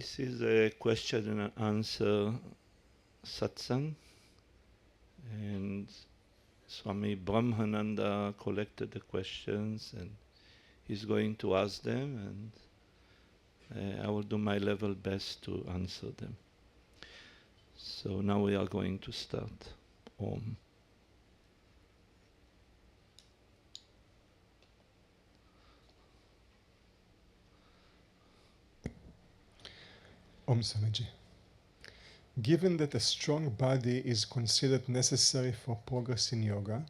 This is a question and answer satsang, and Swami Brahmananda collected the questions and he's going to ask them, and I will do my level best to answer them. So now we are going to start. Om. Om Swamiji. Given that a strong body is considered necessary for progress in yoga,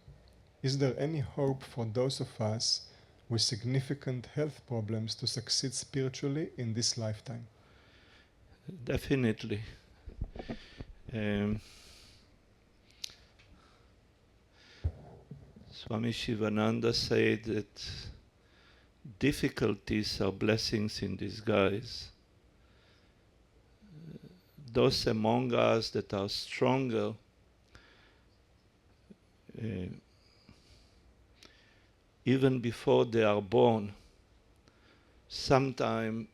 is there any hope for those of us with significant health problems to succeed spiritually in this lifetime? Definitely. Swami Sivananda said that difficulties are blessings in disguise. Those among us that are stronger even before they are born, sometimes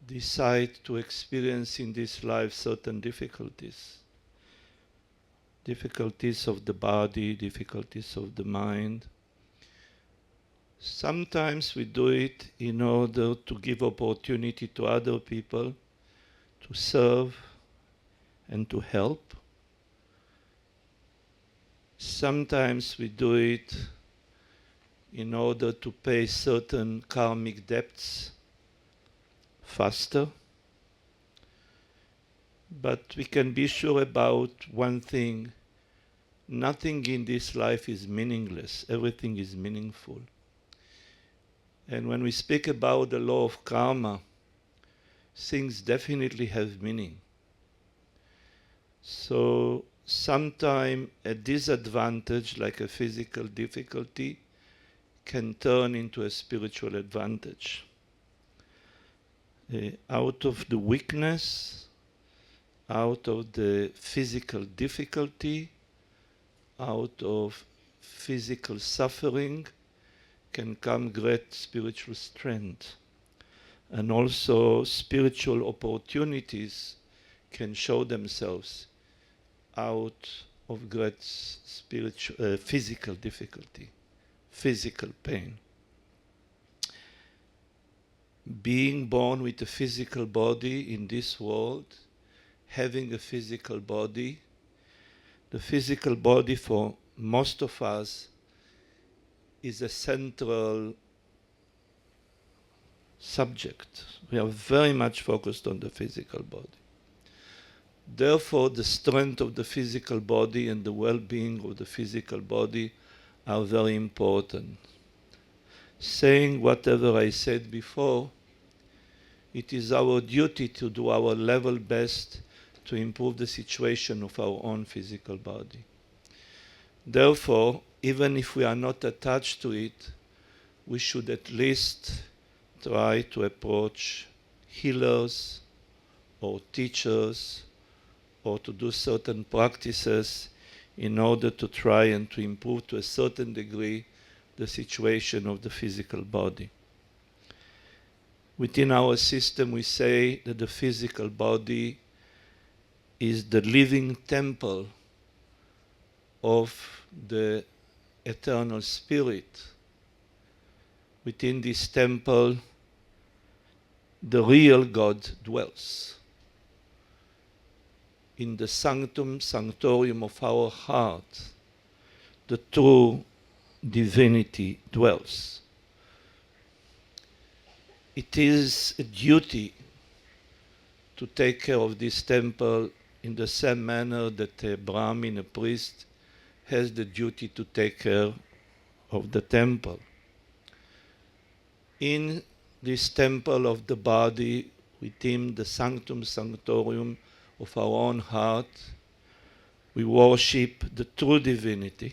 decide to experience in this life certain difficulties. Difficulties of the body, difficulties of the mind. Sometimes we do it in order to give opportunity to other people to serve and to help. Sometimes we do it in order to pay certain karmic debts faster. But we can be sure about one thing: nothing in this life is meaningless. Everything is meaningful. And when we speak about the law of karma, things definitely have meaning. So sometimes a disadvantage, like a physical difficulty, can turn into a spiritual advantage. Out of the weakness, out of the physical difficulty, out of physical suffering, can come great spiritual strength. And also spiritual opportunities can show themselves out of great physical difficulty, physical pain. Being born with a physical body in this world, having a physical body, the physical body for most of us is a central subject. We are very much focused on the physical body. Therefore, the strength of the physical body and the well-being of the physical body are very important. Saying whatever I said before, it is our duty to do our level best to improve the situation of our own physical body. Therefore, even if we are not attached to it, we should at least try to approach healers or teachers or to do certain practices in order to try and to improve to a certain degree the situation of the physical body. Within our system, we say that the physical body is the living temple of the eternal spirit. Within this temple, the real God dwells. In the sanctum sanctorium of our heart, the true divinity dwells. It is a duty to take care of this temple in the same manner that a Brahmin, a priest, has the duty to take care of the temple. In this temple of the body, within the sanctum sanctorium of our own heart, we worship the true divinity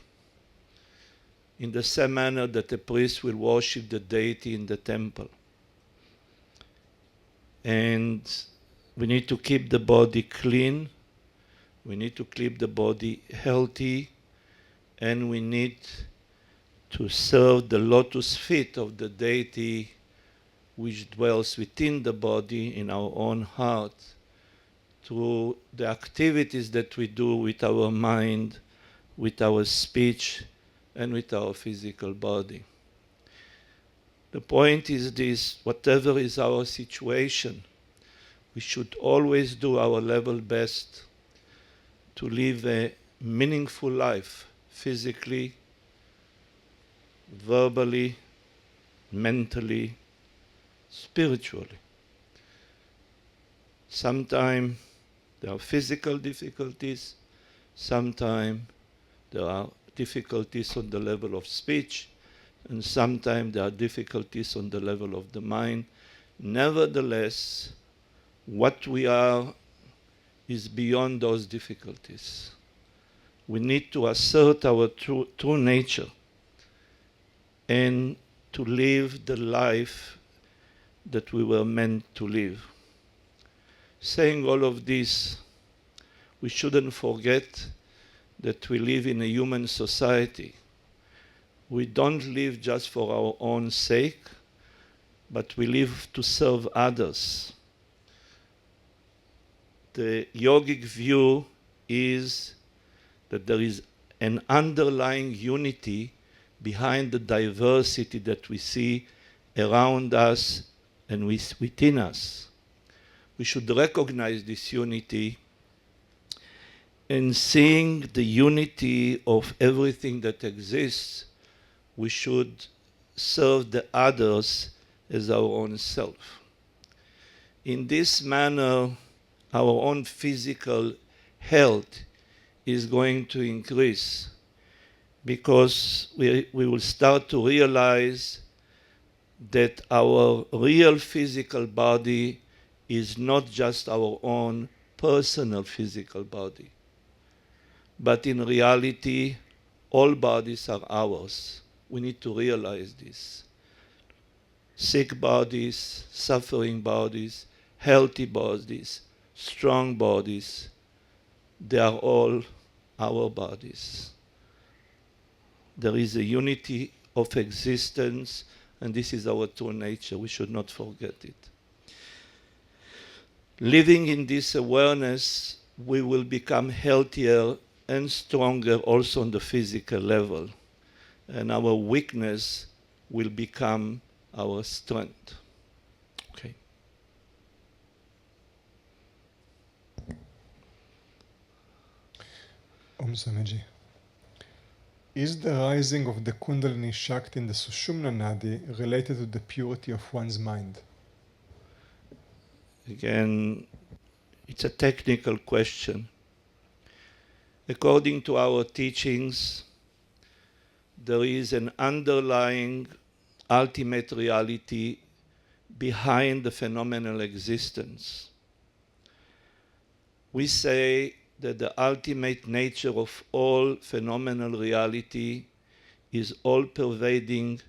in the same manner that a priest will worship the deity in the temple. And we need to keep the body clean, we need to keep the body healthy, and we need to serve the lotus feet of the deity which dwells within the body in our own heart, through the activities that we do with our mind, with our speech, and with our physical body. The point is this: whatever is our situation, we should always do our level best to live a meaningful life, physically, verbally, mentally, spiritually. Sometimes there are physical difficulties, sometimes there are difficulties on the level of speech, and sometimes there are difficulties on the level of the mind. Nevertheless, what we are is beyond those difficulties. We need to assert our true nature and to live the life that we were meant to live. Saying all of this, we shouldn't forget that we live in a human society. We don't live just for our own sake, but we live to serve others. The yogic view is that there is an underlying unity behind the diversity that we see around us and within us. We should recognize this unity, and seeing the unity of everything that exists, we should serve the others as our own self. In this manner, our own physical health is going to increase, because we will start to realize that our real physical body is not just our own personal physical body, but in reality, all bodies are ours. We need to realize this. Sick bodies, suffering bodies, healthy bodies, strong bodies, they are all our bodies. There is a unity of existence, and this is our true nature. We should not forget it. Living in this awareness, we will become healthier and stronger also on the physical level. And our weakness will become our strength. Okay. Om Swamiji. Is the rising of the Kundalini shakti in the Sushumna Nadi related to the purity of one's mind? Again, it's a technical question. According to our teachings, there is an underlying ultimate reality behind the phenomenal existence. We say that the ultimate nature of all phenomenal reality is all-pervading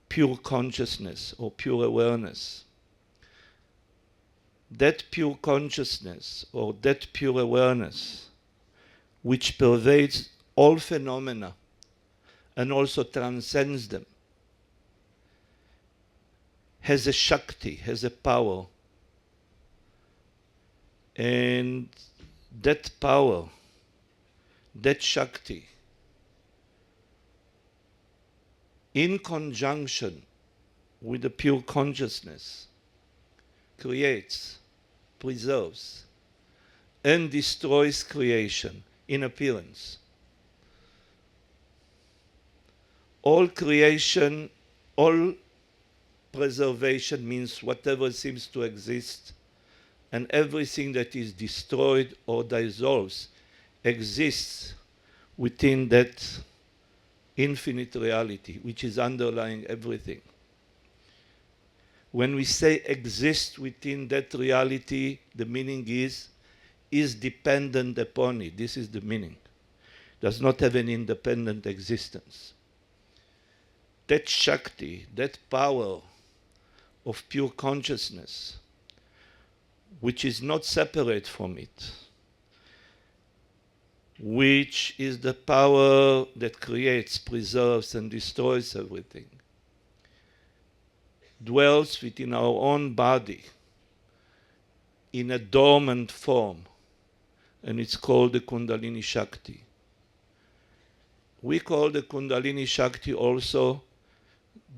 pure consciousness or pure awareness. That pure consciousness or that pure awareness, which pervades all phenomena and also transcends them, has a shakti, has a power. And that power, that shakti, in conjunction with the pure consciousness, creates, preserves, and destroys creation in appearance. All creation, all preservation means whatever seems to exist, and everything that is destroyed or dissolves exists within that infinite reality, which is underlying everything. When we say exist within that reality, the meaning is dependent upon it. This is the meaning. Does not have an independent existence. That shakti, that power of pure consciousness, which is not separate from it, which is the power that creates, preserves, and destroys everything, dwells within our own body in a dormant form, and it's called the Kundalini Shakti. We call the Kundalini Shakti also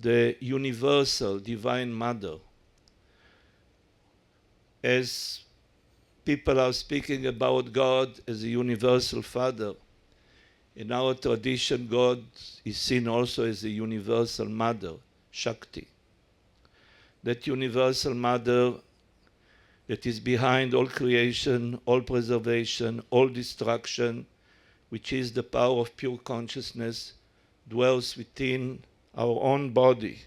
the universal divine mother. As people are speaking about God as a universal father, in our tradition God is seen also as a universal mother, Shakti. That universal mother that is behind all creation, all preservation, all destruction, which is the power of pure consciousness, dwells within our own body.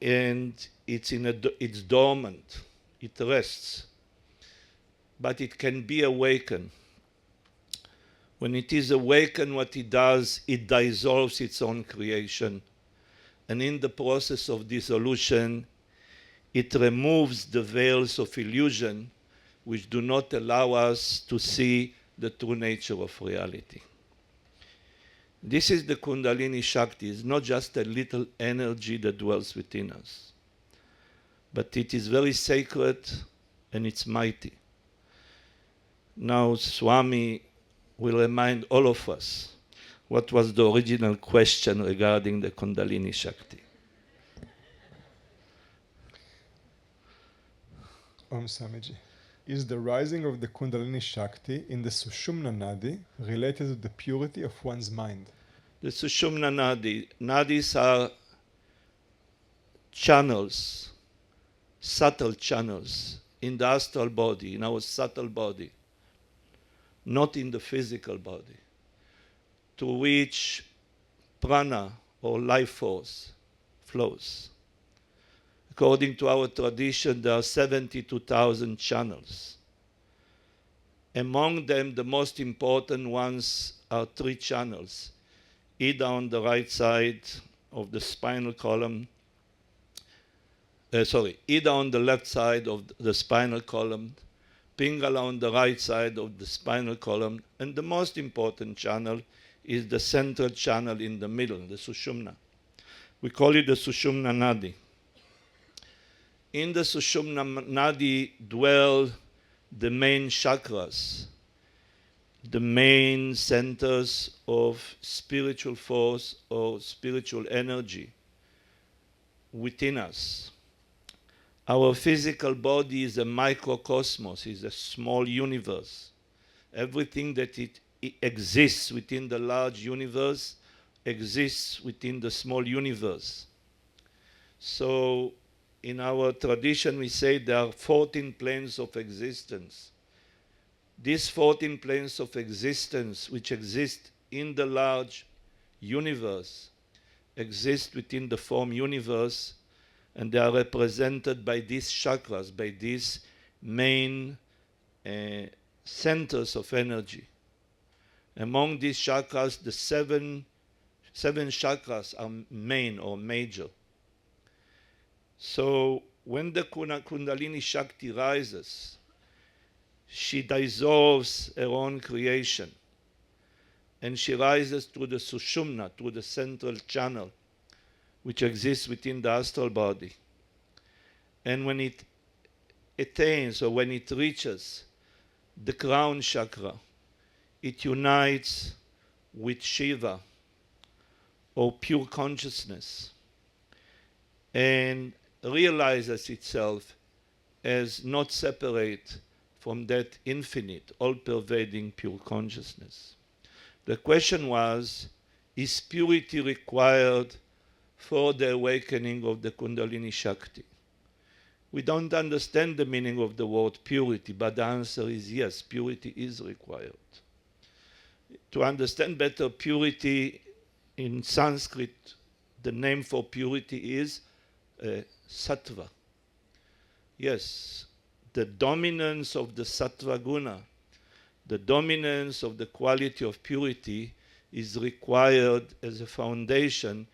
And it's dormant, it rests, but it can be awakened. When it is awakened, what it does, it dissolves its own creation. And in the process of dissolution, it removes the veils of illusion which do not allow us to see the true nature of reality. This is the Kundalini Shakti. It's not just a little energy that dwells within us, but it is very sacred and it's mighty. Now Swami will remind all of us what was the original question regarding the Kundalini Shakti. Om Swamiji. Is the rising of the Kundalini Shakti in the Sushumna Nadi related to the purity of one's mind? The Sushumna Nadi. Nadis are channels, subtle channels in the astral body, in our subtle body, not in the physical body, to which prana or life force flows. According to our tradition, there are 72,000 channels. Among them, the most important ones are 3 channels, either on the right side of the spinal column, either on the left side of the spinal column, Pingala on the right side of the spinal column, and the most important channel is the central channel in the middle, the Sushumna. We call it the Sushumna Nadi. In the Sushumna Nadi dwell the main chakras, the main centers of spiritual force or spiritual energy within us. Our physical body is a microcosmos, is a small universe. Everything that it exists within the large universe exists within the small universe. So in our tradition, we say there are 14 planes of existence. These 14 planes of existence, which exist in the large universe, exist within the form universe, and they are represented by these chakras, by these main centers of energy. Among these chakras, the seven chakras are main or major. So when the Kundalini Shakti rises, she dissolves her own creation, and she rises through the Sushumna, through the central channel, which exists within the astral body. And when it attains, or when it reaches the crown chakra, it unites with Shiva, or pure consciousness, and realizes itself as not separate from that infinite, all-pervading pure consciousness. The question was, is purity required for the awakening of the Kundalini Shakti? We don't understand the meaning of the word purity, but the answer is yes, purity is required. To understand better purity, in Sanskrit, the name for purity is sattva. Yes, the dominance of the sattva guna, the dominance of the quality of purity is required as a foundation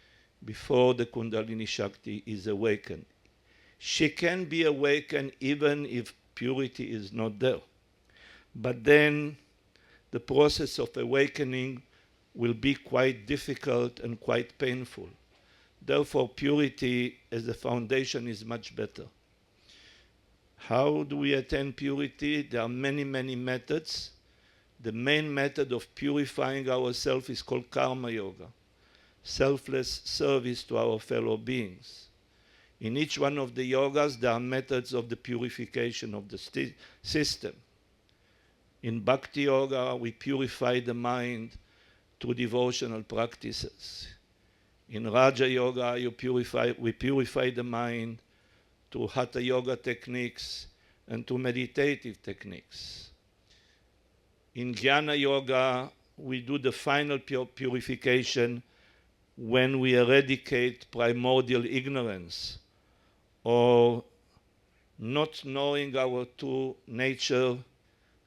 before the Kundalini Shakti is awakened. She can be awakened even if purity is not there. But then the process of awakening will be quite difficult and quite painful, Therefore, purity as a foundation is much better. How do we attain purity? There are many, many methods. The main method of purifying ourselves is called karma yoga, selfless service to our fellow beings. In each one of the yogas, there are methods of the purification of the system. In bhakti yoga, we purify the mind through devotional practices. In Raja Yoga, we purify the mind through Hatha Yoga techniques and through meditative techniques. In Jnana Yoga, we do the final purification when we eradicate primordial ignorance or not knowing our true nature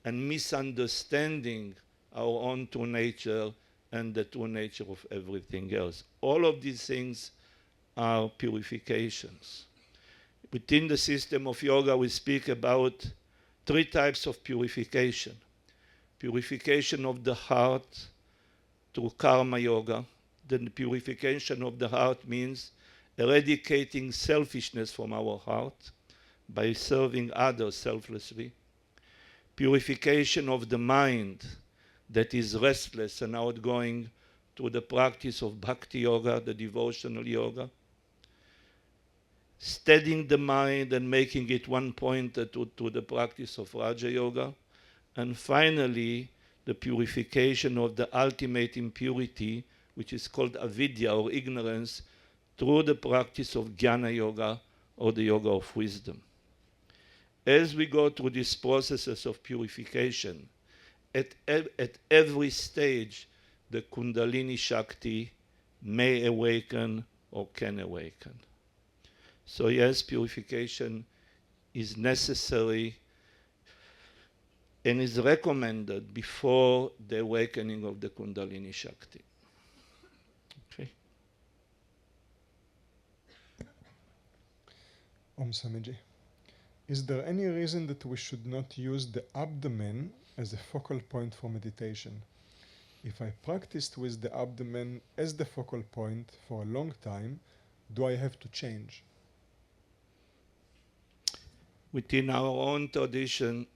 and misunderstanding our own true nature and the true nature of everything else. All of these things are purifications. Within the system of yoga, we speak about 3 types of purification. Purification of the heart through karma yoga. Then the purification of the heart means eradicating selfishness from our heart by serving others selflessly. Purification of the mind that is restless and outgoing through the practice of bhakti yoga, the devotional yoga. Steadying the mind and making it one-pointed to the practice of Raja Yoga. And finally, the purification of the ultimate impurity, which is called avidya or ignorance, through the practice of Jnana Yoga or the Yoga of Wisdom. As we go through these processes of purification, at every stage, the Kundalini shakti may awaken or can awaken. So yes, purification is necessary and is recommended before the awakening of the Kundalini Shakti. Okay. Om Swamiji. Is there any reason that we should not use the abdomen as a focal point for meditation? If I practiced with the abdomen as the focal point for a long time, do I have to change? Within our own tradition,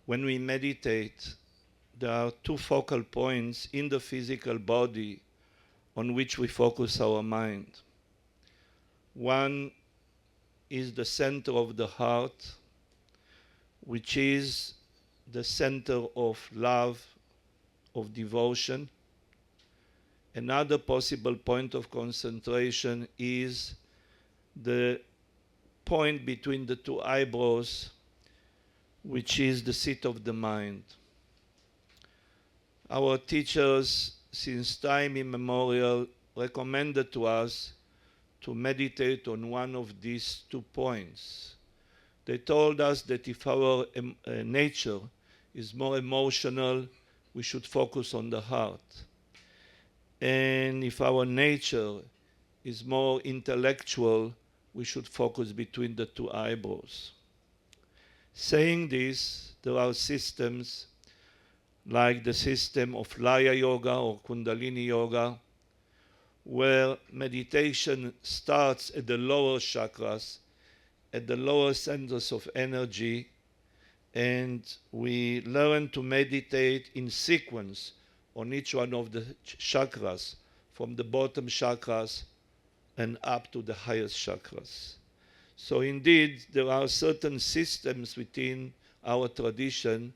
when we meditate, there are 2 focal points in the physical body on which we focus our mind. One is the center of the heart, which is the center of love, of devotion. Another possible point of concentration is the point between the 2 eyebrows, which is the seat of the mind. Our teachers, since time immemorial, recommended to us to meditate on one of these 2 points. They told us that if our nature is more emotional, we should focus on the heart. And if our nature is more intellectual, we should focus between the 2 eyebrows. Saying this, there are systems like the system of Laya Yoga or Kundalini Yoga, where meditation starts at the lower chakras, at the lower centers of energy, and we learn to meditate in sequence on each one of the chakras, from the bottom chakras and up to the highest chakras. So indeed, there are certain systems within our tradition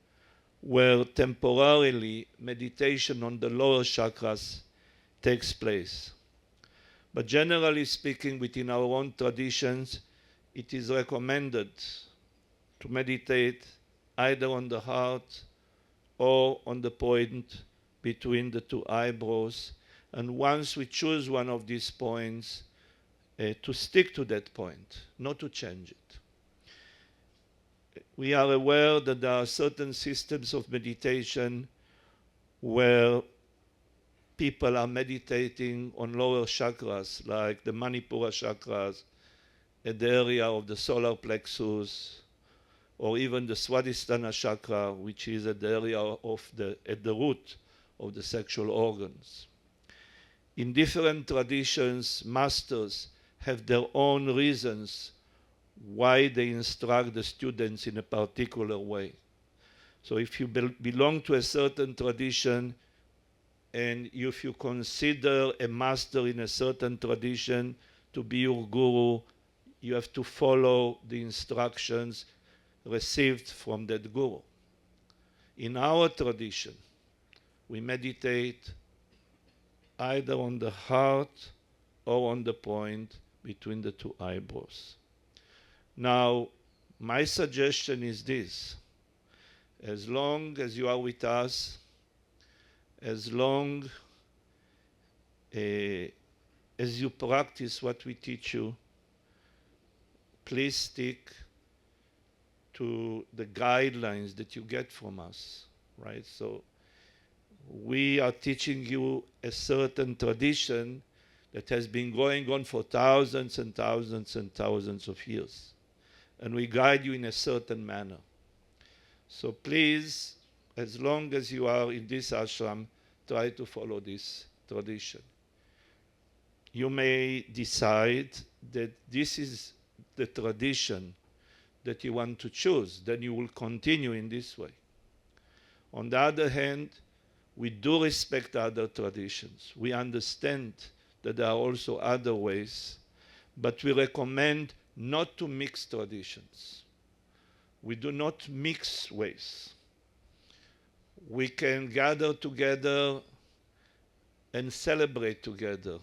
where temporarily meditation on the lower chakras takes place. But generally speaking, within our own traditions, it is recommended to meditate either on the heart or on the point between the 2 eyebrows. And once we choose one of these points, to stick to that point, not to change it. We are aware that there are certain systems of meditation where people are meditating on lower chakras, like the Manipura chakras, at the area of the solar plexus, or even the Swadhisthana chakra, which is at the area of at the root of the sexual organs. in different traditions, masters have their own reasons why they instruct the students in a particular way. So if you belong to a certain tradition, and if you consider a master in a certain tradition to be your guru, you have to follow the instructions received from that guru. In our tradition, we meditate either on the heart or on the point between the two eyebrows. Now, my suggestion is this: as long as you are with us, as long as you practice what we teach you, please stick to the guidelines that you get from us, right? So we are teaching you a certain tradition that has been going on for thousands and thousands and thousands of years. And we guide you in a certain manner. So please, as long as you are in this ashram, try to follow this tradition. You may decide that this is the tradition that you want to choose, then you will continue in this way. On the other hand, we do respect other traditions. We understand that there are also other ways, but we recommend not to mix traditions. We do not mix ways. We can gather together and celebrate together.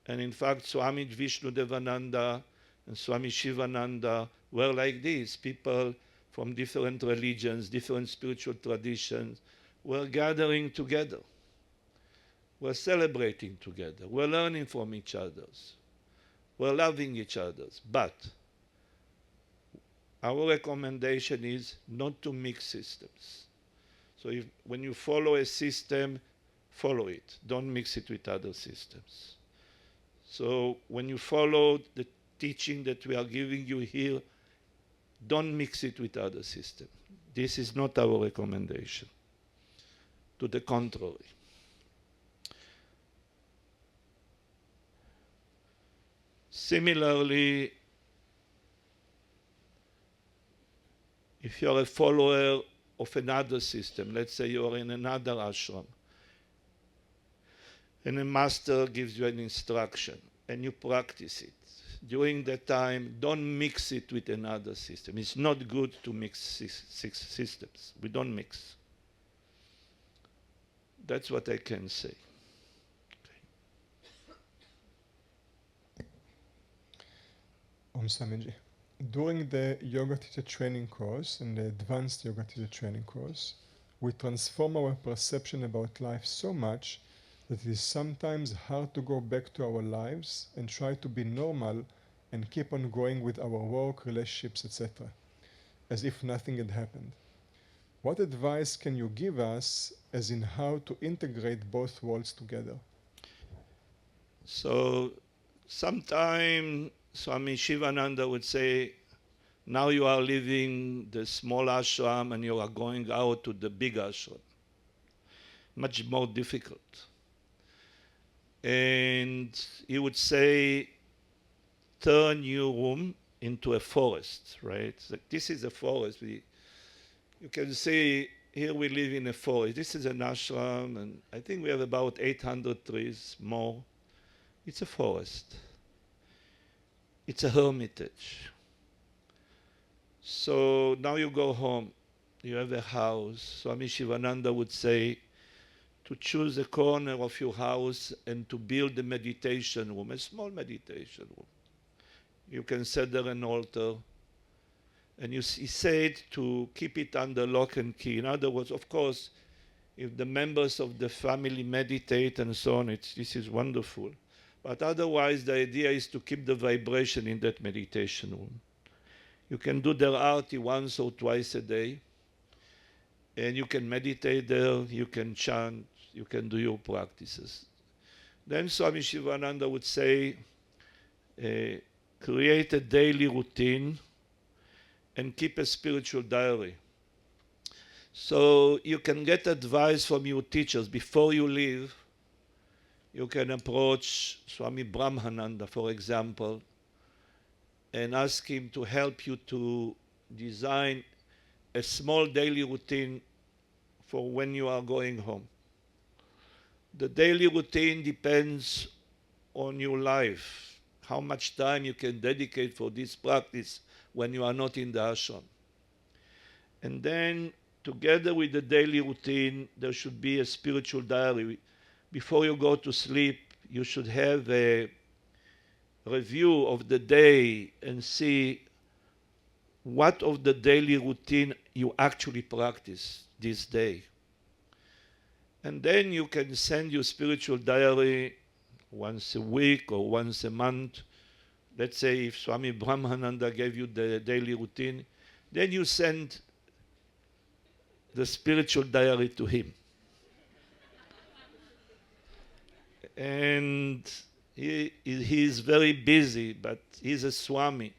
And in fact, Swami Vishnudevananda and Swami Sivananda were like this. People from different religions, different spiritual traditions, were gathering together. We're celebrating together. We're learning from each other. We're loving each other. But our recommendation is not to mix systems. So when you follow a system, follow it. Don't mix it with other systems. So when you follow the teaching that we are giving you here, don't mix it with other systems. This is not our recommendation. To the contrary. Similarly, if you are a follower of another system, let's say you are in another ashram, and a master gives you an instruction, and you practice it. During that time, don't mix it with another system. It's not good to mix six systems. We don't mix. That's what I can say. Okay. Swamiji, during the yoga teacher training course and the advanced yoga teacher training course, we transform our perception about life so much that it is sometimes hard to go back to our lives and try to be normal and keep on going with our work, relationships, etc., as if nothing had happened. What advice can you give us as in how to integrate both worlds together? So sometime Swami Sivananda would say, now you are leaving the small ashram and you are going out to the big ashram. Much more difficult. And he would say, turn your room into a forest, right? So this is a forest. You can see here we live in a forest. This is an ashram, and I think we have about 800 trees more. It's a forest. It's a hermitage. So now you go home. You have a house. Swami Sivananda would say, to choose a corner of your house and to build a meditation room, a small meditation room. You can set there an altar. And he said to keep it under lock and key. In other words, of course, if the members of the family meditate and so on, this is wonderful. But otherwise, the idea is to keep the vibration in that meditation room. You can do the arati once or twice a day. And you can meditate there, you can chant, you can do your practices. Then Swami Sivananda would say, create a daily routine and keep a spiritual diary. So you can get advice from your teachers before you leave. You can approach Swami Brahmananda, for example, and ask him to help you to design a small daily routine for when you are going home. The daily routine depends on your life, how much time you can dedicate for this practice when you are not in the ashram. And then, together with the daily routine, there should be a spiritual diary. Before you go to sleep, you should have a review of the day and see what of the daily routine you actually practice this day. And then you can send your spiritual diary once a week or once a month. Let's say if Swami Brahmananda gave you the daily routine, then you send the spiritual diary to him. And he is very busy, but he's a Swami.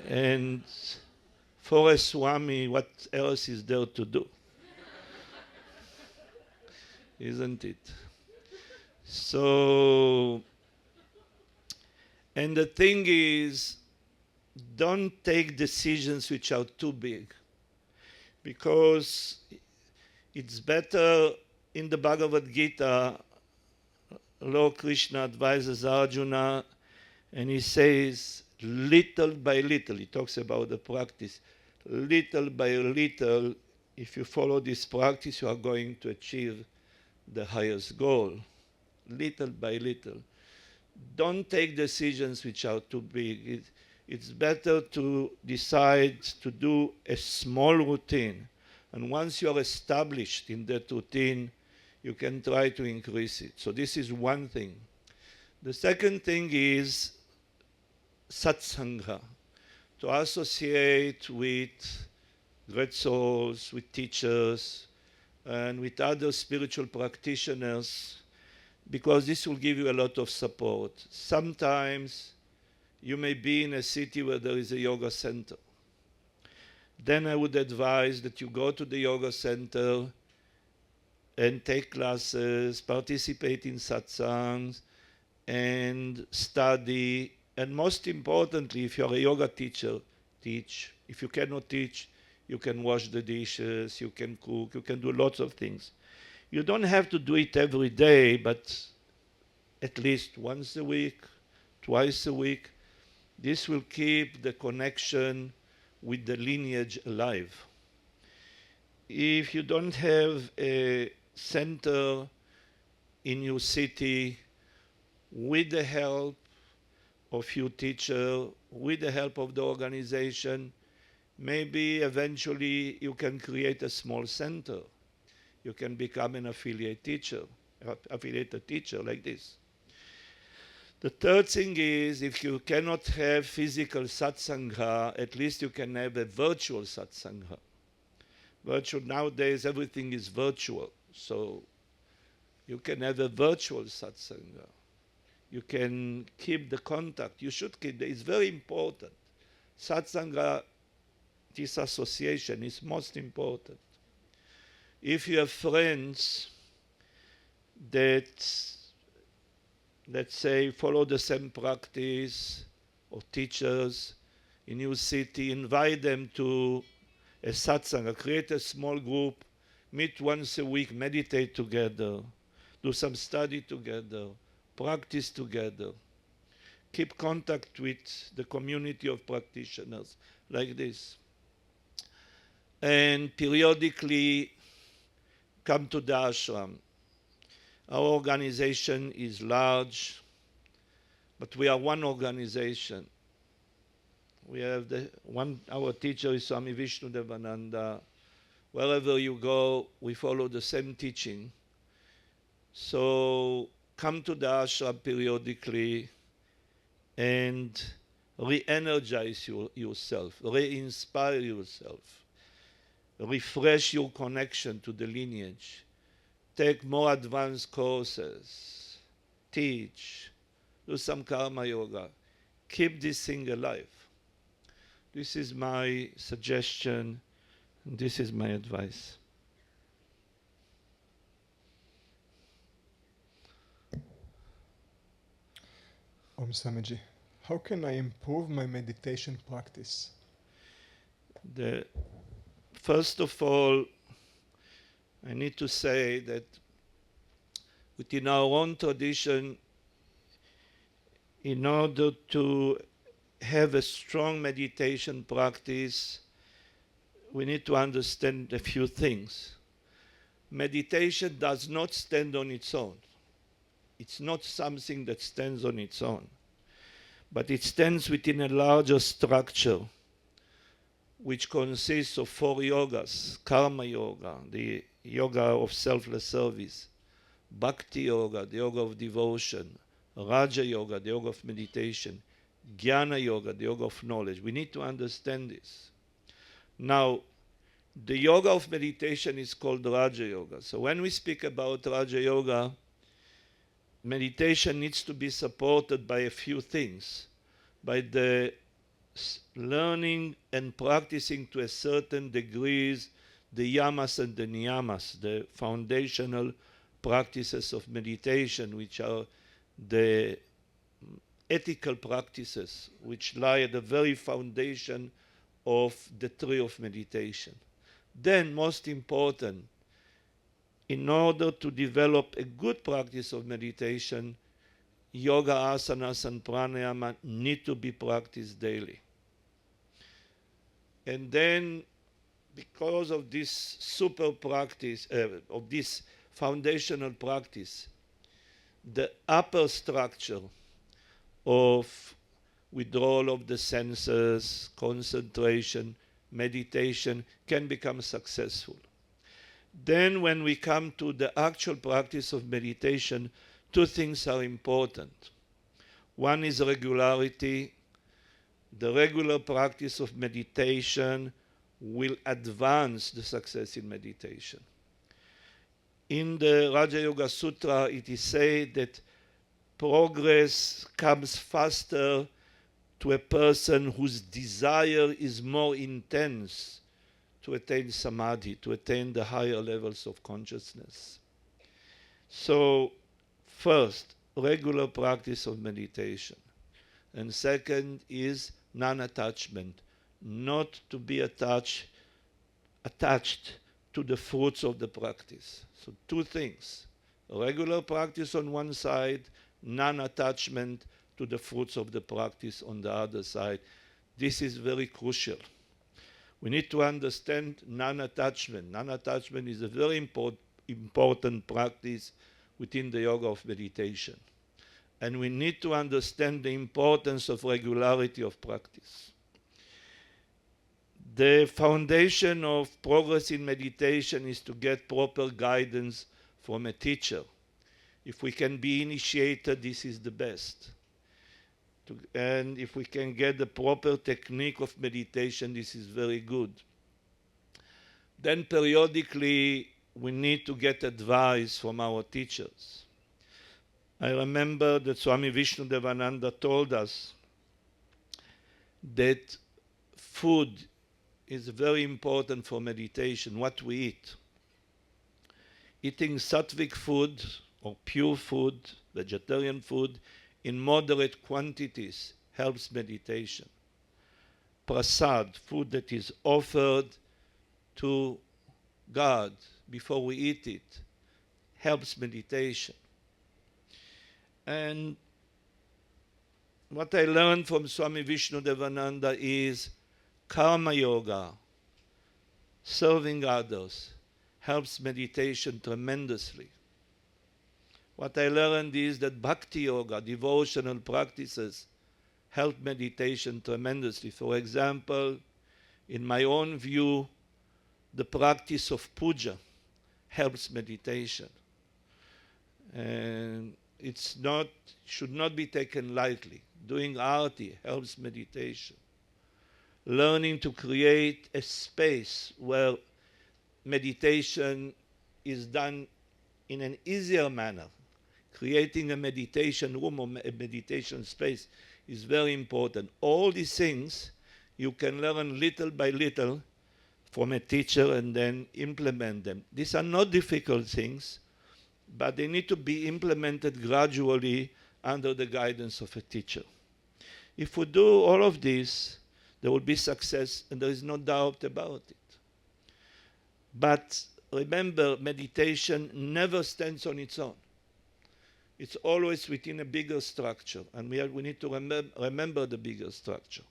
And for a Swami, what else is there to do? Isn't it? So, and the thing is, don't take decisions which are too big, because it's better. In the Bhagavad Gita, Lord Krishna advises Arjuna, and he says, little by little, he talks about the practice, little by little, if you follow this practice, you are going to achieve the highest goal. Little by little. Don't take decisions which are too big. It's better to decide to do a small routine. And once you are established in that routine, you can try to increase it. So this is one thing. The second thing is satsanga, to associate with great souls, with teachers, and with other spiritual practitioners, because this will give you a lot of support. Sometimes you may be in a city where there is a yoga center. Then I would advise that you go to the yoga center and take classes, participate in satsangs, and study. And most importantly, if you're a yoga teacher, teach. If you cannot teach, you can wash the dishes, you can cook, you can do lots of things. You don't have to do it every day, but at least once a week, twice a week. This will keep the connection with the lineage alive. If you don't have a center in your city, with the help of your teacher, with the help of the organization, maybe eventually you can create a small center. You can become an affiliated teacher like this. The third thing is, if you cannot have physical satsanga, at least you can have a virtual satsanga. Nowadays, everything is virtual. So you can have a virtual satsanga. You can keep the contact. You should keep it. It's very important. Satsanga, this association is most important. If you have friends that, let's say, follow the same practice, or teachers in your city, invite them to a satsanga, create a small group, meet once a week, meditate together, do some study together, practice together. Keep contact with the community of practitioners like this. And periodically come to the ashram. Our organization is large, but we are one organization. We have our teacher is Swami Vishnudevananda. Wherever you go, we follow the same teaching. So come to the ashram periodically and re-energize yourself, re-inspire yourself, refresh your connection to the lineage, take more advanced courses, teach, do some karma yoga, keep this thing alive. This is my suggestion, and this is my advice. Swamiji, how can I improve my meditation practice? First of all, I need to say that within our own tradition, in order to have a strong meditation practice, we need to understand a few things. Meditation does not stand on its own. It's not something that stands on its own, but it stands within a larger structure which consists of 4 yogas: karma yoga, the yoga of selfless service; bhakti yoga, the yoga of devotion; raja yoga, the yoga of meditation; jnana yoga, the yoga of knowledge. We need to understand this. Now, the yoga of meditation is called raja yoga. So when we speak about raja yoga, meditation needs to be supported by a few things: by the learning and practicing to a certain degrees the yamas and the niyamas, the foundational practices of meditation, which are the ethical practices which lie at the very foundation of the tree of meditation. Then, most important, in order to develop a good practice of meditation, yoga, asanas, and pranayama need to be practiced daily. And then, because of this super practice, of this foundational practice, the upper structure of withdrawal of the senses, concentration, meditation can become successful. Then when we come to the actual practice of meditation, 2 things are important. One is regularity. The regular practice of meditation will advance the success in meditation. In the Raja Yoga Sutra, it is said that progress comes faster to a person whose desire is more intense to attain samadhi, to attain the higher levels of consciousness. So, first, regular practice of meditation. And second is non-attachment, not to be attached to the fruits of the practice. So 2 things: regular practice on one side, non-attachment to the fruits of the practice on the other side. This is very crucial. We need to understand non-attachment. Non-attachment is a very important practice within the yoga of meditation. And we need to understand the importance of regularity of practice. The foundation of progress in meditation is to get proper guidance from a teacher. If we can be initiated, this is the best. And if we can get the proper technique of meditation, this is very good. Then periodically, we need to get advice from our teachers. I remember that Swami Vishnudevananda told us that food is very important for meditation, what we eat. Eating sattvic food or pure food, vegetarian food, in moderate quantities helps meditation. Prasad, food that is offered to God before we eat it, helps meditation. And what I learned from Swami Vishnudevananda is karma yoga, serving others, helps meditation tremendously. What I learned is that bhakti yoga, devotional practices, help meditation tremendously. For example, in my own view, the practice of puja helps meditation. And should not be taken lightly. Doing arati helps meditation. Learning to create a space where meditation is done in an easier manner. Creating a meditation room or a meditation space is very important. All these things you can learn little by little from a teacher and then implement them. These are not difficult things, but they need to be implemented gradually under the guidance of a teacher. If we do all of this, there will be success, and there is no doubt about it. But remember, meditation never stands on its own. It's always within a bigger structure, and we need to remember the bigger structure.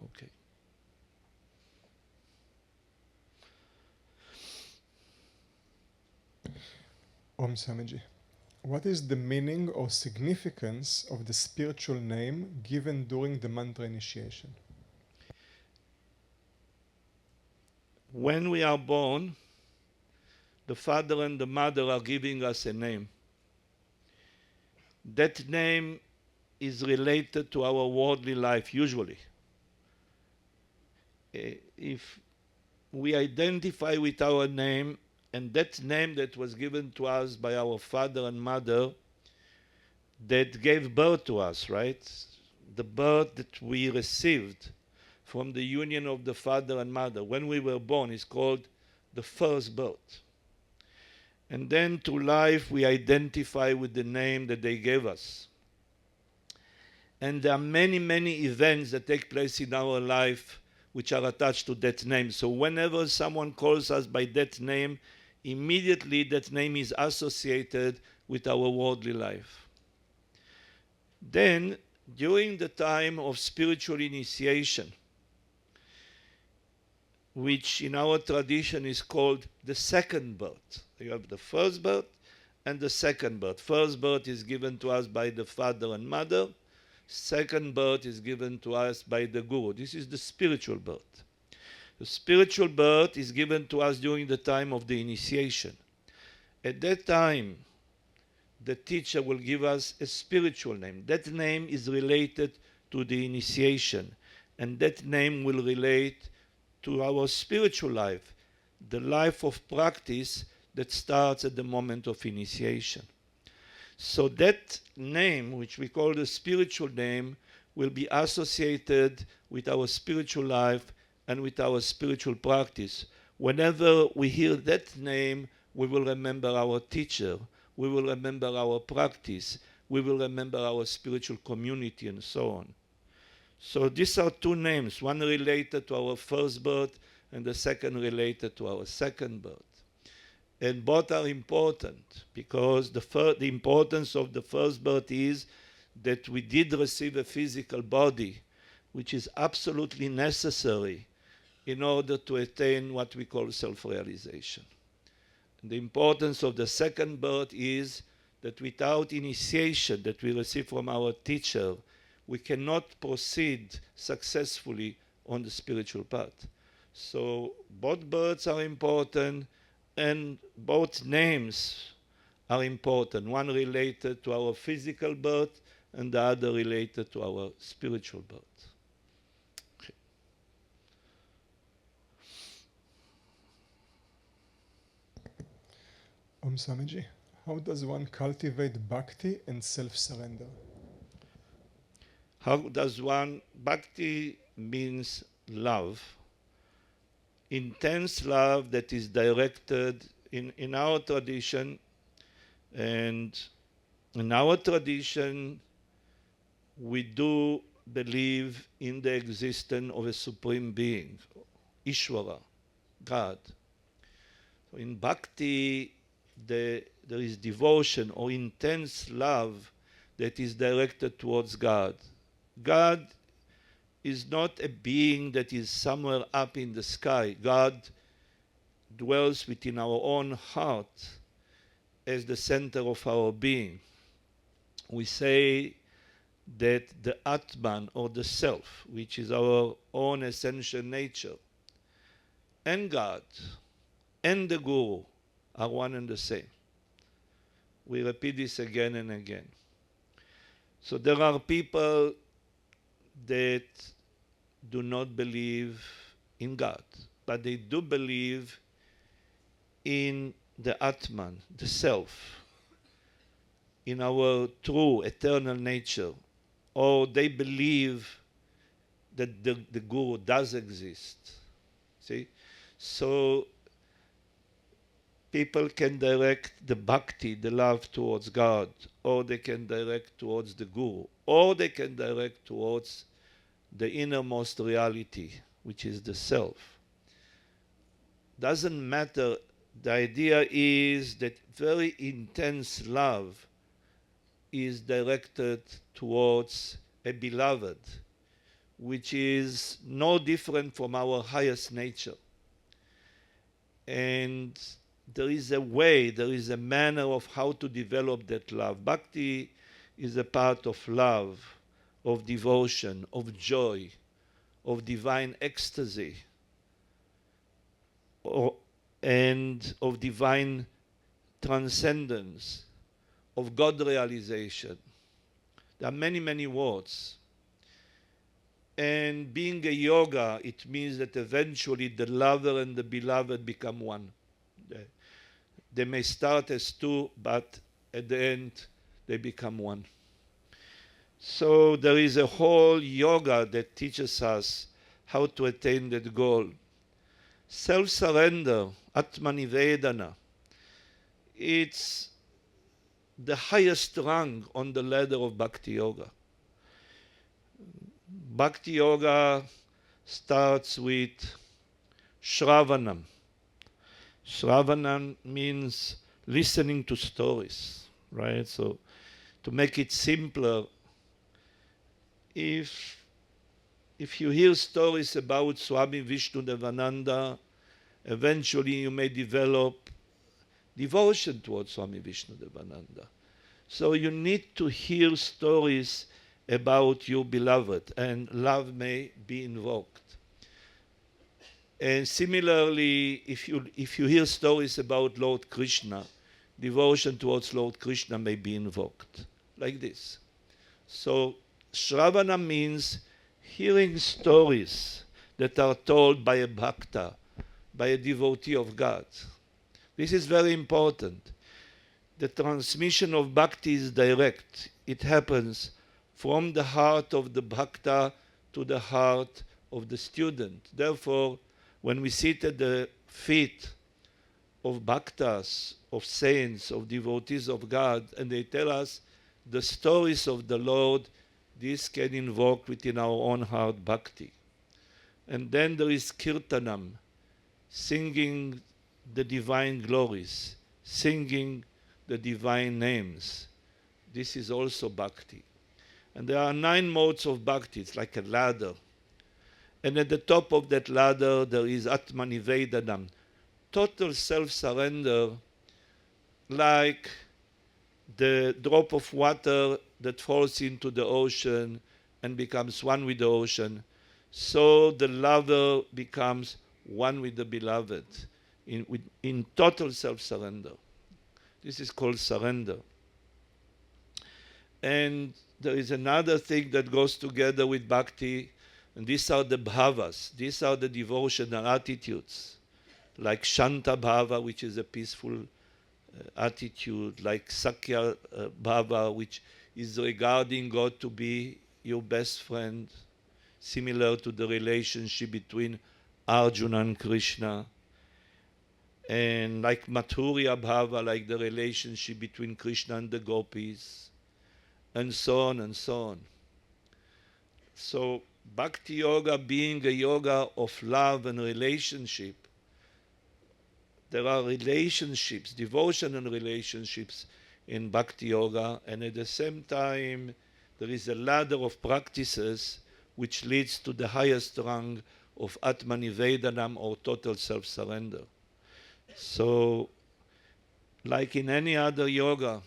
Okay. Om Swamiji, what is the meaning or significance of the spiritual name given during the mantra initiation? When we are born, the father and the mother are giving us a name. That name is related to our worldly life, usually. If we identify with our name, and that name that was given to us by our father and mother, that gave birth to us, right? The birth that we received from the union of the father and mother when we were born is called the first birth. And then to life we identify with the name that they gave us. And there are many, many events that take place in our life which are attached to that name. So whenever someone calls us by that name, immediately that name is associated with our worldly life. Then, during the time of spiritual initiation, which in our tradition is called the second birth. You have the first birth and the second birth. First birth is given to us by the father and mother. Second birth is given to us by the guru. This is the spiritual birth. The spiritual birth is given to us during the time of the initiation. At that time, the teacher will give us a spiritual name. That name is related to the initiation, and that name will relate to our spiritual life, the life of practice that starts at the moment of initiation. So that name, which we call the spiritual name, will be associated with our spiritual life and with our spiritual practice. Whenever we hear that name, we will remember our teacher, we will remember our practice, we will remember our spiritual community, and so on. So these are two names, one related to our first birth and the second related to our second birth. And both are important because the importance of the first birth is that we did receive a physical body, which is absolutely necessary in order to attain what we call self-realization. And the importance of the second birth is that without initiation that we receive from our teacher, we cannot proceed successfully on the spiritual path. So both births are important and both names are important. One related to our physical birth and the other related to our spiritual birth. Om Swamiji, how does one cultivate bhakti and self-surrender? How does one? Bhakti means love. Intense love that is directed in our tradition, and in our tradition we do believe in the existence of a supreme being, Ishvara, God. So in bhakti there is devotion or intense love that is directed towards God. God is not a being that is somewhere up in the sky. God dwells within our own heart as the center of our being. We say that the Atman, or the Self, which is our own essential nature, and God and the Guru are one and the same. We repeat this again and again. So there are people that do not believe in God, but they do believe in the Atman, the Self, in our true eternal nature, or they believe that the Guru does exist. See? So people can direct the bhakti, the love towards God, or they can direct towards the guru, or they can direct towards the innermost reality, which is the self. Doesn't matter. The idea is that very intense love is directed towards a beloved, which is no different from our highest nature. And there is a way, there is a manner of how to develop that love. Bhakti is a part of love, of devotion, of joy, of divine ecstasy, and of divine transcendence, of God realization. There are many, many words. And being a yoga, it means that eventually the lover and the beloved become one. They may start as two, but at the end they become one. So there is a whole yoga that teaches us how to attain that goal. Self-surrender, Atmanivedana, it's the highest rung on the ladder of Bhakti Yoga. Bhakti Yoga starts with Shravanam. Shravanam means listening to stories, right? So to make it simpler, if you hear stories about Swami Vishnudevananda, eventually you may develop devotion towards Swami Vishnudevananda. So you need to hear stories about your beloved, and love may be invoked. And similarly, if you hear stories about Lord Krishna, devotion towards Lord Krishna may be invoked, like this. So Shravana means hearing stories that are told by a bhakta, by a devotee of God. This is very important. The transmission of bhakti is direct. It happens from the heart of the bhakta to the heart of the student. Therefore, when we sit at the feet of bhaktas, of saints, of devotees of God, and they tell us the stories of the Lord, this can invoke within our own heart bhakti. And then there is kirtanam, singing the divine glories, singing the divine names. This is also bhakti. And there are 9 modes of bhakti. It's like a ladder. And at the top of that ladder, there is Atmanivedanam, total self-surrender, like the drop of water that falls into the ocean and becomes one with the ocean. So the lover becomes one with the beloved in total self-surrender. This is called surrender. And there is another thing that goes together with bhakti, and these are the bhavas. These are the devotional attitudes, like Shanta Bhava, which is a peaceful attitude, like Sakya Bhava, which is regarding God to be your best friend, similar to the relationship between Arjuna and Krishna, and like Madhurya Bhava, like the relationship between Krishna and the gopis, and so on and so on. So Bhakti Yoga being a yoga of love and relationship, there are relationships, devotion and relationships in Bhakti Yoga, and at the same time there is a ladder of practices which leads to the highest rung of Atmanivedanam, or total self-surrender. So, like in any other yoga,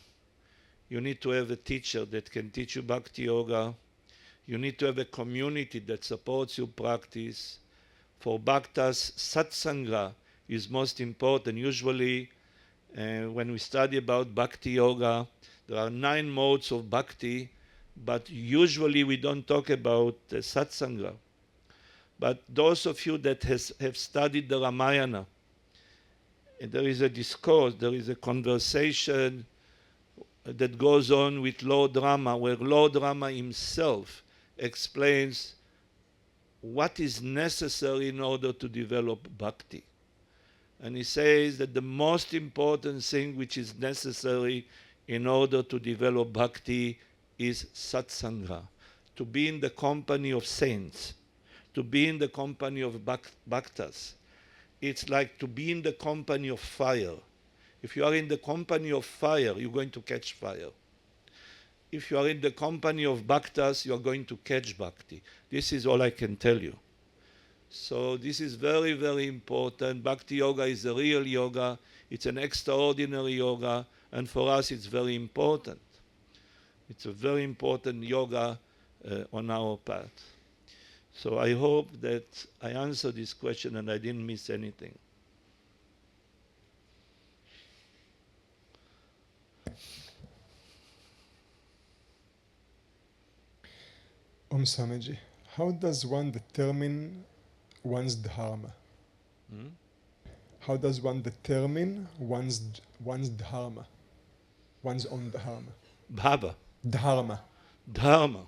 you need to have a teacher that can teach you Bhakti Yoga. You need to have a community that supports your practice. For bhaktas, satsanga is most important. Usually, when we study about Bhakti Yoga, there are 9 modes of bhakti, but usually we don't talk about satsanga. But those of you that have studied the Ramayana, there is a discourse, there is a conversation that goes on with Lord Rama, where Lord Rama himself explains what is necessary in order to develop bhakti. And he says that the most important thing which is necessary in order to develop bhakti is satsanga, to be in the company of saints, to be in the company of bhaktas. It's like to be in the company of fire. If you are in the company of fire, you're going to catch fire. If you are in the company of bhaktas, you are going to catch bhakti. This is all I can tell you. So this is very, very important. Bhakti yoga is a real yoga. It's an extraordinary yoga. And for us, it's very important. It's a very important yoga on our path. So I hope that I answered this question and I didn't miss anything. Swamiji, how does one determine one's dharma? How does one determine one's dharma? One's own dharma? Bhava. Dharma. Dharma.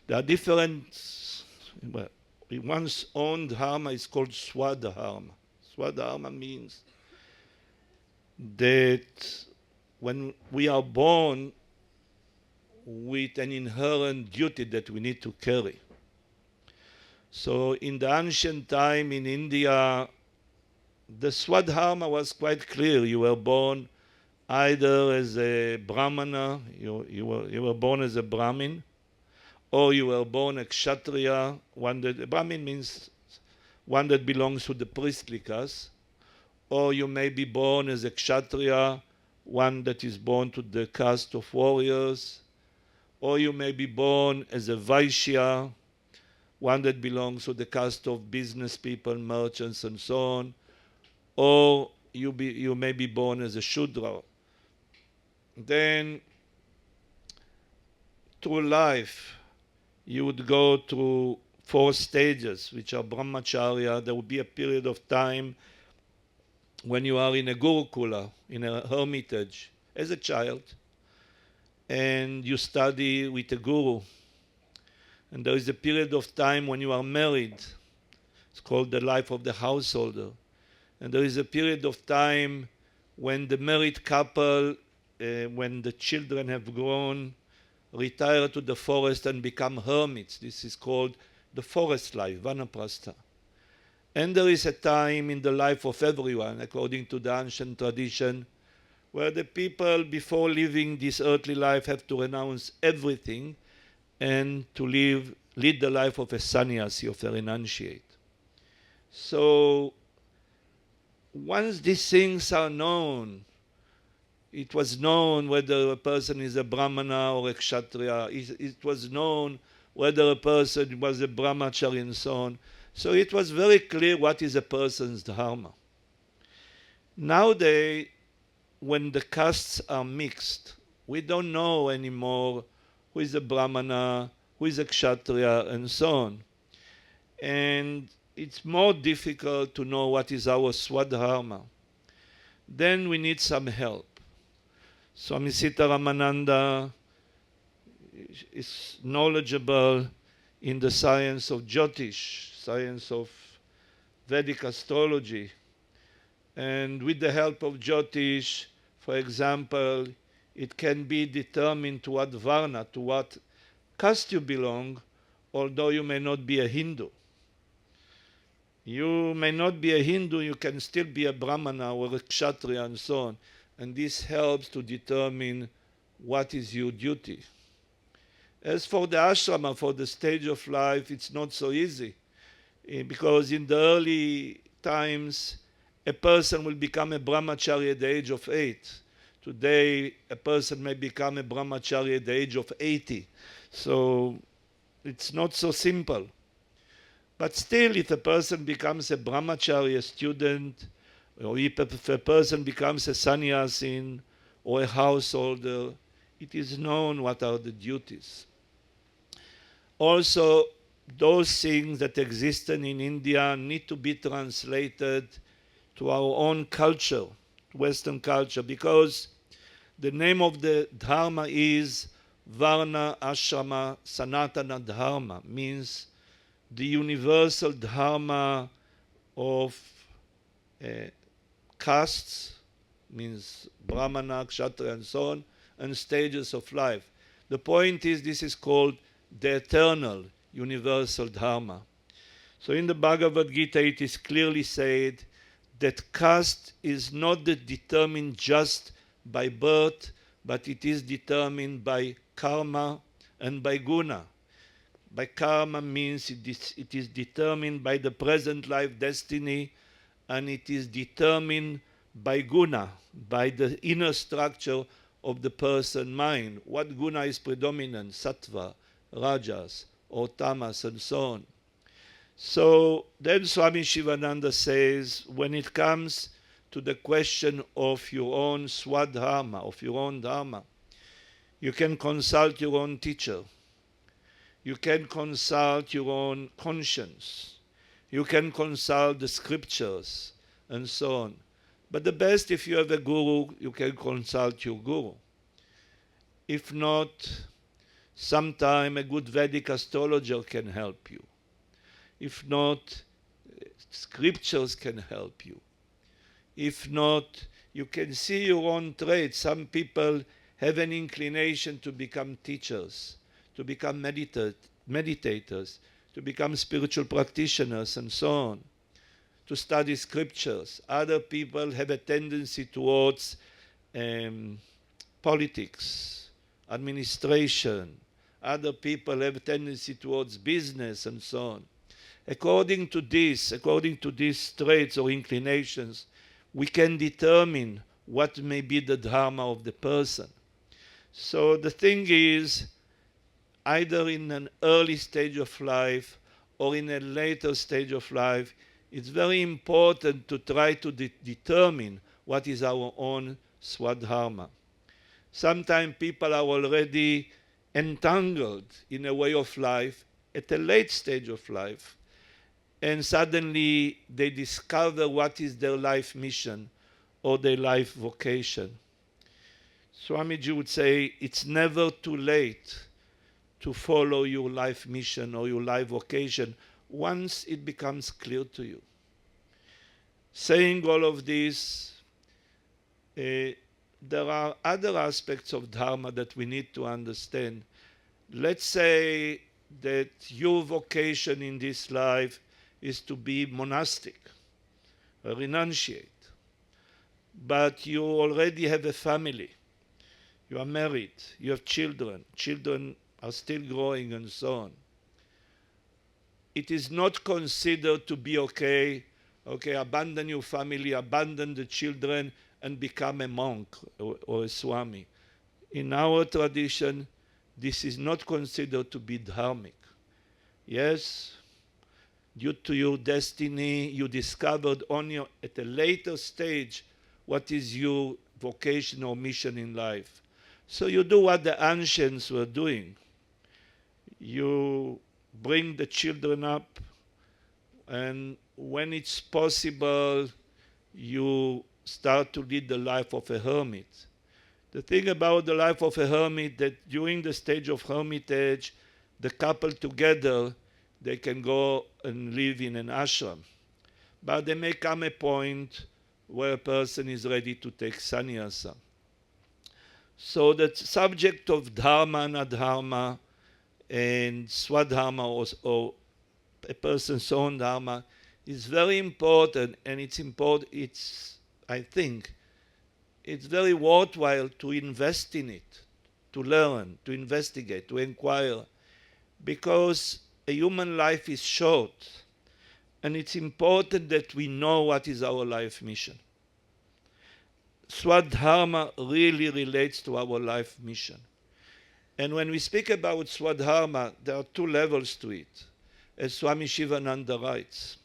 There are different, well, one's own dharma is called swadharma. Swadharma means that when we are born with an inherent duty that we need to carry. So in the ancient time in India, the swadharma was quite clear. You were born either as a brahmana, you were born as a brahmin, or you were born a kshatriya. A brahmin means one that belongs to the priestly caste, or you may be born as a kshatriya, one that is born to the caste of warriors, or you may be born as a vaishya, one that belongs to the caste of business people, merchants, and so on, or you may be born as a shudra. Then, through life, you would go through 4 stages, which are brahmacharya. There will be a period of time when you are in a gurukula, in a hermitage, as a child, and you study with a guru. And there is a period of time when you are married. It's called the life of the householder. And there is a period of time when the married couple, when the children have grown, retire to the forest and become hermits. This is called the forest life, vanaprastha. And there is a time in the life of everyone, according to the ancient tradition, where the people, before living this earthly life, have to renounce everything and to lead the life of a sannyasi, of a renunciate. So once these things are known, it was known whether a person is a brahmana or a kshatriya. It was known whether a person was a brahmachari and so on. So it was very clear what is a person's dharma. Nowadays, when the castes are mixed, we don't know anymore who is a brahmana, who is a kshatriya, and so on. And it's more difficult to know what is our swadharma. Then we need some help. Swami Swaroopananda is knowledgeable in the science of Jyotish, science of Vedic astrology. And with the help of Jyotish, for example, it can be determined to what varna, to what caste you belong, although you may not be a Hindu. You may not be a Hindu, you can still be a brahmana or a kshatriya and so on. And this helps to determine what is your duty. As for the ashrama, for the stage of life, it's not so easy. Because in the early times, a person will become a brahmachari at the age of 8. Today, a person may become a brahmachari at the age of 80. So it's not so simple. But still, if a person becomes a brahmachari, a student, or if a person becomes a sannyasin or a householder, it is known what are the duties. Also, those things that existed in India need to be translated to our own culture, Western culture, because the name of the dharma is Varna Ashrama Sanatana Dharma, means the universal dharma of castes, means Brahmana, Kshatriya, and so on, and stages of life. The point is, this is called the eternal, universal dharma. So in the Bhagavad Gita, it is clearly said that caste is not determined just by birth, but it is determined by karma and by guna. By karma means it is determined by the present life destiny, and it is determined by guna, by the inner structure of the person mind. What guna is predominant? Sattva, rajas, or tamas, and so on. So then Swami Shivananda says, when it comes to the question of your own swadharma, of your own dharma, you can consult your own teacher. You can consult your own conscience. You can consult the scriptures and so on. But the best, if you have a guru, you can consult your guru. If not, sometime a good Vedic astrologer can help you. If not, scriptures can help you. If not, you can see your own traits. Some people have an inclination to become teachers, to become meditators, to become spiritual practitioners, and so on, to study scriptures. Other people have a tendency towards politics, administration. Other people have a tendency towards business, and so on. According to these traits or inclinations, we can determine what may be the dharma of the person. So the thing is, either in an early stage of life or in a later stage of life, it's very important to try to determine what is our own swadharma. Sometimes people are already entangled in a way of life at a late stage of life, and suddenly they discover what is their life mission or their life vocation. Swamiji would say, it's never too late to follow your life mission or your life vocation once it becomes clear to you. Saying all of this, there are other aspects of dharma that we need to understand. Let's say that your vocation in this life is to be monastic, a renunciate, but you already have a family, you are married, you have children are still growing, and so on. It is not considered to be okay, abandon your family, abandon the children, and become a monk or a swami. In our tradition, this is not considered to be dharmic. Yes, due to your destiny, you discovered only at a later stage what is your vocation or mission in life. So you do what the ancients were doing. You bring the children up, and when it's possible, you start to lead the life of a hermit. The thing about the life of a hermit, that during the stage of hermitage, the couple together, they can go and live in an ashram. But there may come a point where a person is ready to take sannyasa. So the subject of dharma and adharma and swadharma, or a person's own dharma, is very important, and I think it's very worthwhile to invest in it, to learn, to investigate, to inquire, because a human life is short, and it's important that we know what is our life mission. Swadharma really relates to our life mission. And when we speak about swadharma, there are two levels to it, as Swami Shivananda writes.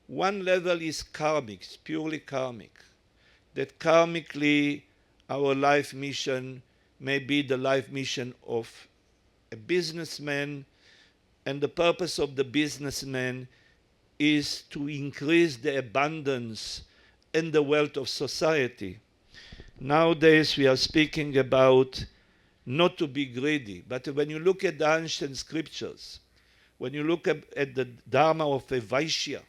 One level is karmic, it's purely karmic, that karmically our life mission may be the life mission of a businessman, and the purpose of the businessman is to increase the abundance and the wealth of society. Nowadays we are speaking about not to be greedy, but when you look at the ancient scriptures, when you look at the dharma of a Vaishya,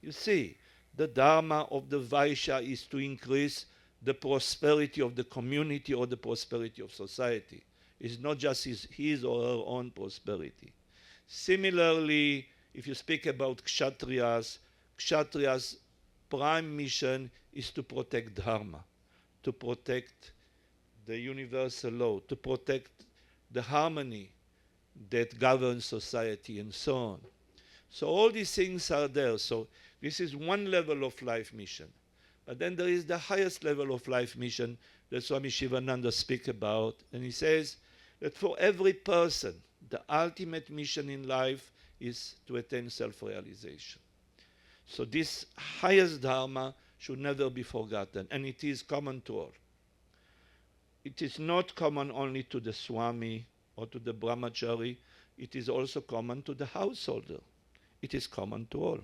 you see The dharma of the Vaishya is to increase the prosperity of the community or the prosperity of society. It's not just his or her own prosperity. Similarly, if you speak about kshatriyas, kshatriyas' prime mission is to protect dharma, to protect the universal law, to protect the harmony that governs society and so on. So all these things are there. So this is one level of life mission. But then there is the highest level of life mission that Swami Shivananda speaks about. And he says that for every person, the ultimate mission in life is to attain self-realization. So this highest dharma should never be forgotten. And it is common to all. It is not common only to the Swami or to the brahmachari. It is also common to the householder. It is common to all.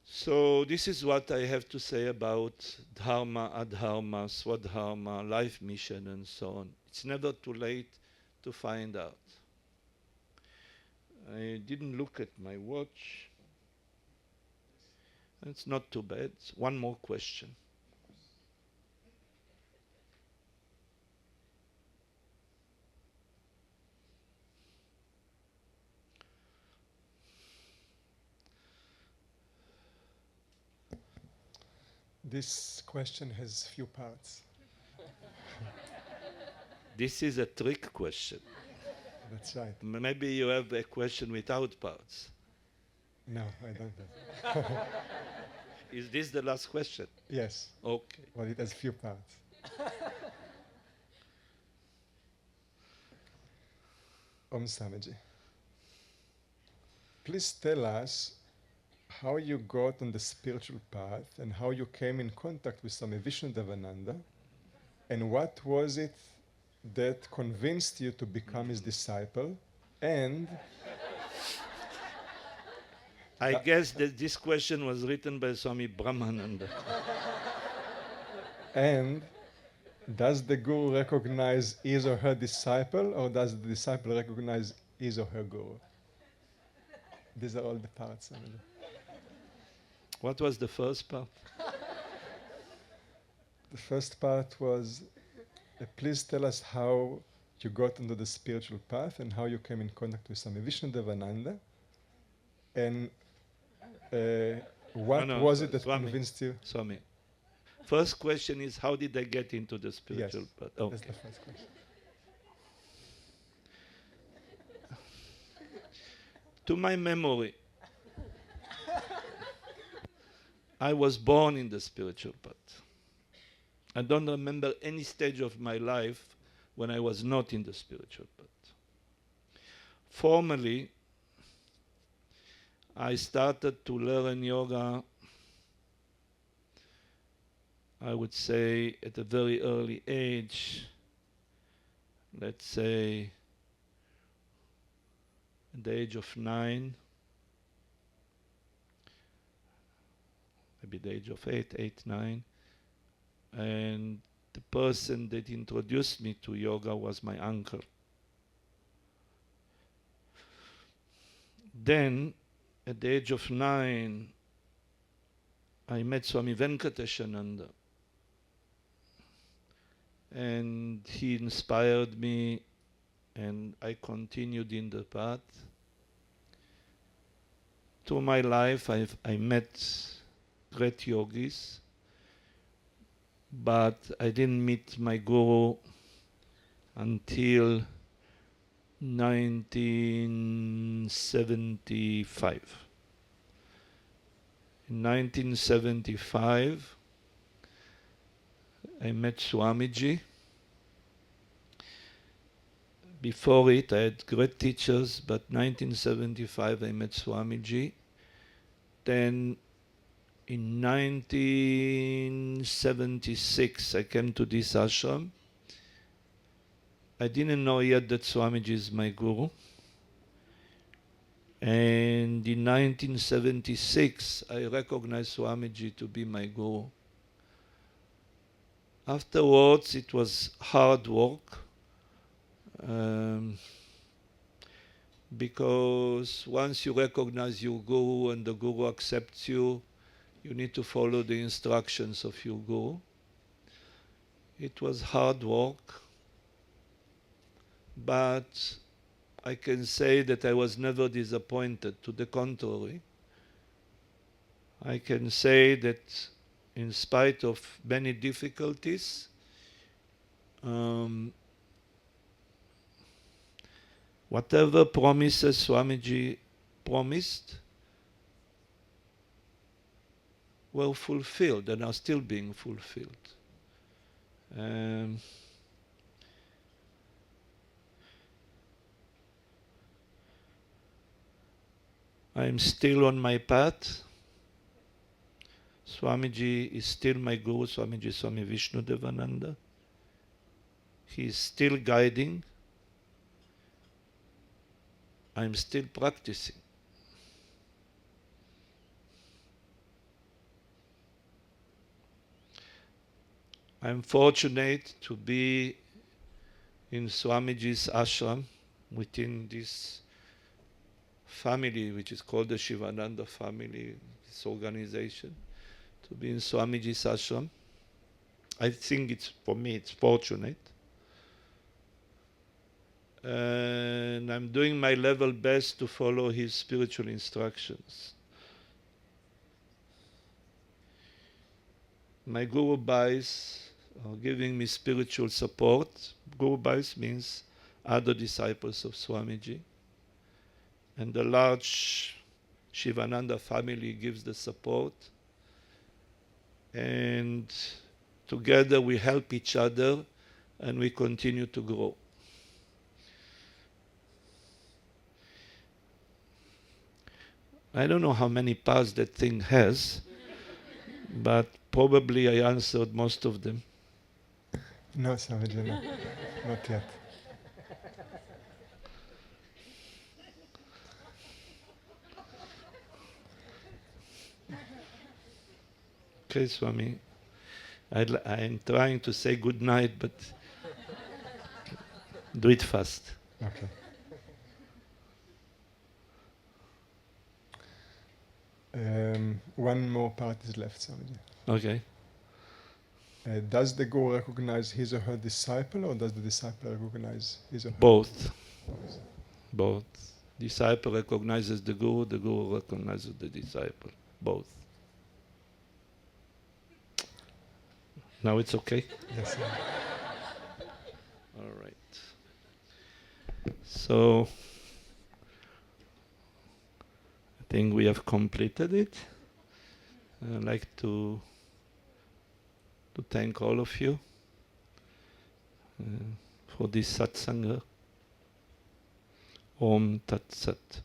So this is what I have to say about dharma, adharma, swadharma, life mission, and so on. It's never too late to find out. I didn't look at my watch. It's not too bad. One more question. This question has few parts. This is a trick question. That's right. Maybe you have a question without parts. No, I don't have. Is this the last question? Yes. Okay. Well, it has few parts. Om Swamiji. Please tell us how you got on the spiritual path and how you came in contact with Swami Vishnudevananda, and what was it that convinced you to become his disciple, and I guess that this question was written by Swami Brahmananda. and does the guru recognize his or her disciple, or does the disciple recognize his or her guru? These are all the parts. What was the first part? The first part was, please tell us how you got into the spiritual path and how you came in contact with Swami Vishnudevananda, and what was it that Swami, convinced you? Swami. First question is, how did I get into the spiritual Yes, path? Okay. that's the first question. To my memory, I was born in the spiritual path. I don't remember any stage of my life when I was not in the spiritual path. Formally, I started to learn yoga, I would say, at a very early age, let's say at the age of 9, maybe the age of 8, 9, and the person that introduced me to yoga was my uncle. Then, at the age of 9, I met Swami Venkateshananda, and he inspired me, and I continued in the path. Through my life, I met great yogis, but I didn't meet my guru until 1975. In 1975, I met Swamiji. Before it, I had great teachers, but 1975 I met Swamiji. Then in 1976 I came to this ashram. I didn't know yet that Swamiji is my guru. And in 1976 I recognized Swamiji to be my guru. Afterwards it was hard work. Because once you recognize your guru and the guru accepts you, you need to follow the instructions of your guru. It was hard work, but I can say that I was never disappointed. To the contrary, I can say that in spite of many difficulties, whatever promises Swamiji promised were fulfilled and are still being fulfilled. I am still on my path. Swamiji is still my guru, Swami Vishnudevananda. He is still guiding. I am still practicing. I am fortunate to be in Swamiji's ashram within this family, which is called the Sivananda family, this organization, to be in Swamiji's ashram. I think for me it's fortunate. And I'm doing my level best to follow his spiritual instructions. My Guru Bhais are giving me spiritual support. Guru Bhais means other disciples of Swamiji. And the large Sivananda family gives the support. And together we help each other and we continue to grow. I don't know how many parts that thing has, but probably I answered most of them. No, Swamiji, no. Not yet. Okay, Swami. I'm trying to say good night, but do it fast. Okay. One more part is left, Swamiji. Okay. Does the guru recognize his or her disciple, or does the disciple recognize his or her? Both. Both. Disciple recognizes the guru recognizes the disciple. Both. Now it's okay? Yes, sir. All right. So, I think we have completed it. I'd like to thank all of you for this satsang. Om Tat Sat.